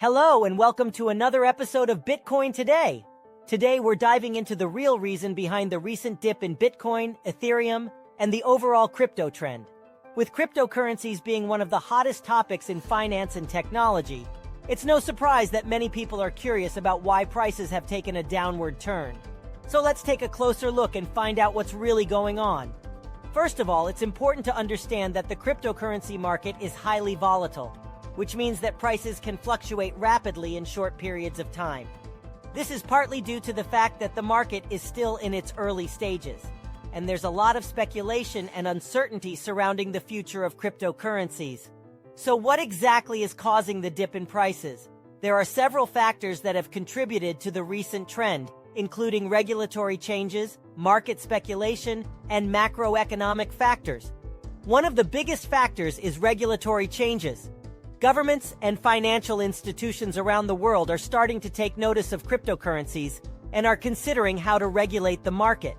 Hello and welcome to another episode of Bitcoin Today. Today we're diving into the real reason behind the recent dip in Bitcoin, Ethereum, and the overall crypto trend. With cryptocurrencies being one of the hottest topics in finance and technology, it's no surprise that many people are curious about why prices have taken a downward turn. So let's take a closer look and find out what's really going on. First of all, it's important to understand that the cryptocurrency market is highly volatile, which means that prices can fluctuate rapidly in short periods of time. This is partly due to the fact that the market is still in its early stages, and there's a lot of speculation and uncertainty surrounding the future of cryptocurrencies. So what exactly is causing the dip in prices? There are several factors that have contributed to the recent trend, including regulatory changes, market speculation, and macroeconomic factors. One of the biggest factors is regulatory changes. Governments and financial institutions around the world are starting to take notice of cryptocurrencies and are considering how to regulate the market.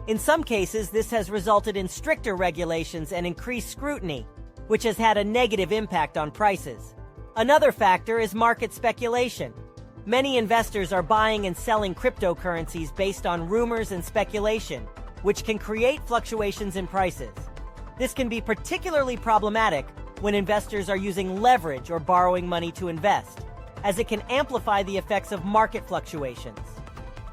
In some cases, this has resulted in stricter regulations and increased scrutiny, which has had a negative impact on prices. Another factor is market speculation. Many investors are buying and selling cryptocurrencies based on rumors and speculation, which can create fluctuations in prices. This can be particularly problematic when investors are using leverage or borrowing money to invest, as it can amplify the effects of market fluctuations.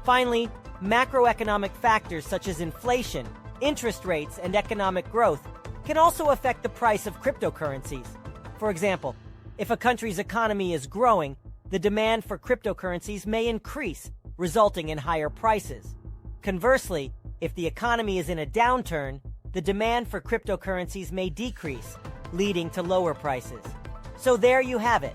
Finally, macroeconomic factors such as inflation, interest rates, and economic growth can also affect the price of cryptocurrencies. For example, if a country's economy is growing, the demand for cryptocurrencies may increase, resulting in higher prices. Conversely, if the economy is in a downturn, the demand for cryptocurrencies may decrease, leading to lower prices. So there you have it.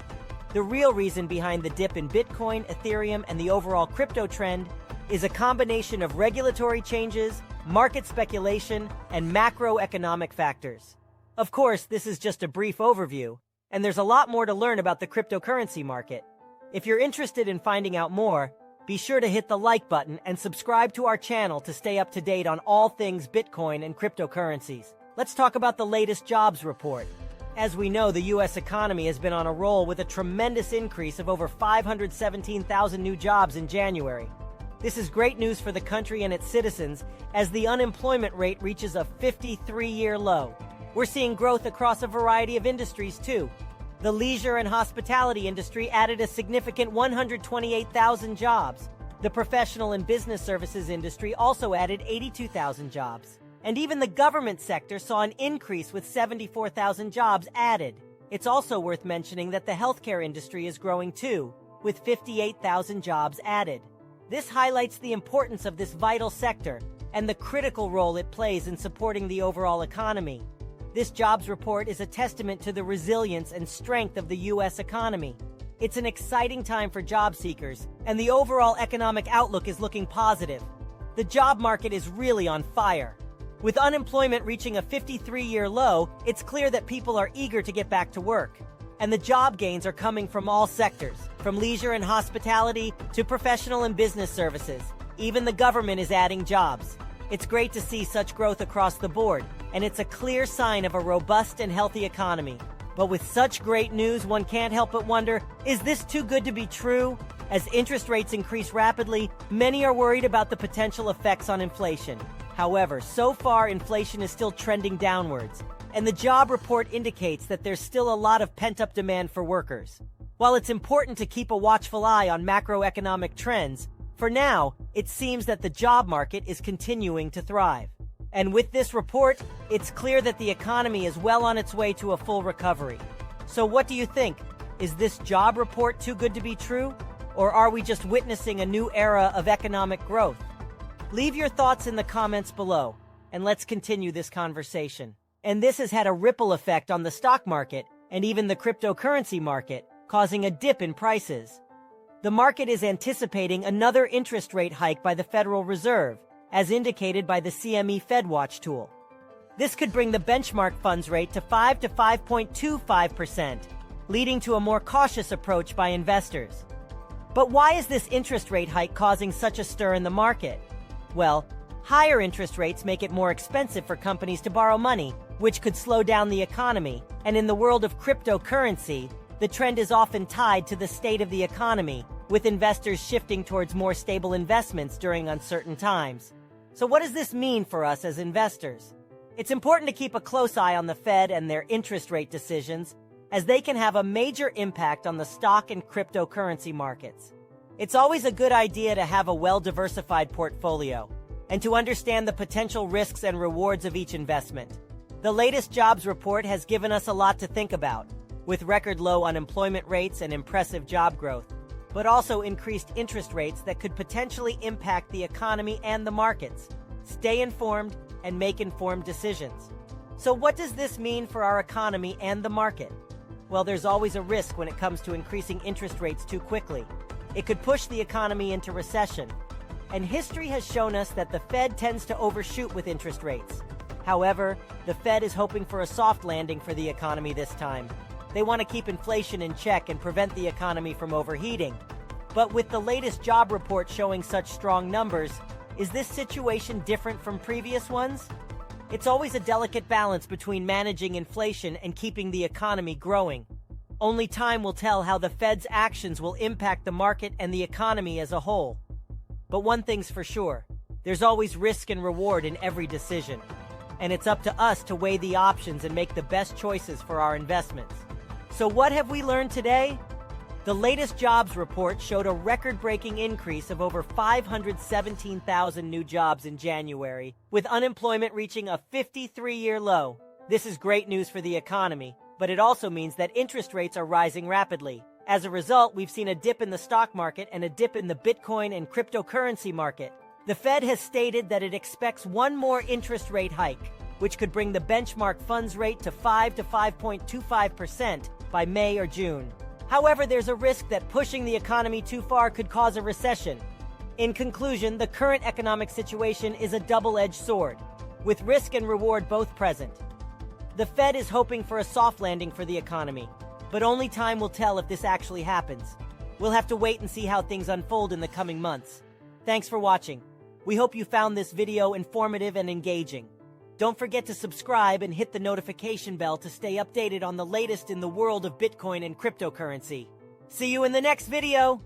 The real reason behind the dip in Bitcoin, Ethereum, and the overall crypto trend is a combination of regulatory changes, market speculation, and macroeconomic factors. Of course, this is just a brief overview, and there's a lot more to learn about the cryptocurrency market. If you're interested in finding out more, be sure to hit the like button and subscribe to our channel to stay up to date on all things Bitcoin and cryptocurrencies. Let's talk about the latest jobs report. As we know, the U.S. economy has been on a roll with a tremendous increase of over 517,000 new jobs in January. This is great news for the country and its citizens as the unemployment rate reaches a 53-year low. We're seeing growth across a variety of industries too. The leisure and hospitality industry added a significant 128,000 jobs. The professional and business services industry also added 82,000 jobs. And even the government sector saw an increase with 74,000 jobs added. It's also worth mentioning that the healthcare industry is growing too, with 58,000 jobs added. This highlights the importance of this vital sector and the critical role it plays in supporting the overall economy. This jobs report is a testament to the resilience and strength of the U.S. economy. It's an exciting time for job seekers, and the overall economic outlook is looking positive. The job market is really on fire. With unemployment reaching a 53-year low, it's clear that people are eager to get back to work. And the job gains are coming from all sectors, from leisure and hospitality to professional and business services. Even the government is adding jobs. It's great to see such growth across the board, and it's a clear sign of a robust and healthy economy. But with such great news, one can't help but wonder, is this too good to be true? As interest rates increase rapidly, many are worried about the potential effects on inflation. However, so far inflation is still trending downwards, and the job report indicates that there's still a lot of pent-up demand for workers. While it's important to keep a watchful eye on macroeconomic trends, for now, it seems that the job market is continuing to thrive. And with this report, it's clear that the economy is well on its way to a full recovery. So what do you think? Is this job report too good to be true? Or are we just witnessing a new era of economic growth? Leave your thoughts in the comments below, and let's continue this conversation. And this has had a ripple effect on the stock market and even the cryptocurrency market, causing a dip in prices. The market is anticipating another interest rate hike by the Federal Reserve, as indicated by the CME FedWatch tool. This could bring the benchmark funds rate to 5 to 5.25%, leading to a more cautious approach by investors. But why is this interest rate hike causing such a stir in the market? Well, higher interest rates make it more expensive for companies to borrow money, which could slow down the economy. And in the world of cryptocurrency, The trend is often tied to the state of the economy, with investors shifting towards more stable investments during uncertain times. So what does this mean for us as investors? It's important to keep a close eye on the Fed and their interest rate decisions, as they can have a major impact on the stock and cryptocurrency markets. It's always a good idea to have a well-diversified portfolio and to understand the potential risks and rewards of each investment. The latest jobs report has given us a lot to think about, with record low unemployment rates and impressive job growth, but also increased interest rates that could potentially impact the economy and the markets. Stay informed and make informed decisions. So what does this mean for our economy and the market? Well, there's always a risk when it comes to increasing interest rates too quickly. It could push the economy into recession. And history has shown us that the Fed tends to overshoot with interest rates. However, the Fed is hoping for a soft landing for the economy this time. They want to keep inflation in check and prevent the economy from overheating. But with the latest job report showing such strong numbers, is this situation different from previous ones? It's always a delicate balance between managing inflation and keeping the economy growing. Only time will tell how the Fed's actions will impact the market and the economy as a whole. But one thing's for sure, there's always risk and reward in every decision. And it's up to us to weigh the options and make the best choices for our investments. So what have we learned today? The latest jobs report showed a record-breaking increase of over 517,000 new jobs in January, with unemployment reaching a 53-year low. This is great news for the economy, but it also means that interest rates are rising rapidly. As a result, we've seen a dip in the stock market and a dip in the Bitcoin and cryptocurrency market. The Fed has stated that it expects one more interest rate hike, which could bring the benchmark funds rate to 5 to 5.25% by May or June. However, there's a risk that pushing the economy too far could cause a recession. In conclusion, the current economic situation is a double-edged sword, with risk and reward both present. The Fed is hoping for a soft landing for the economy, but only time will tell if this actually happens. We'll have to wait and see how things unfold in the coming months. Thanks for watching. We hope you found this video informative and engaging. Don't forget to subscribe and hit the notification bell to stay updated on the latest in the world of Bitcoin and cryptocurrency. See you in the next video!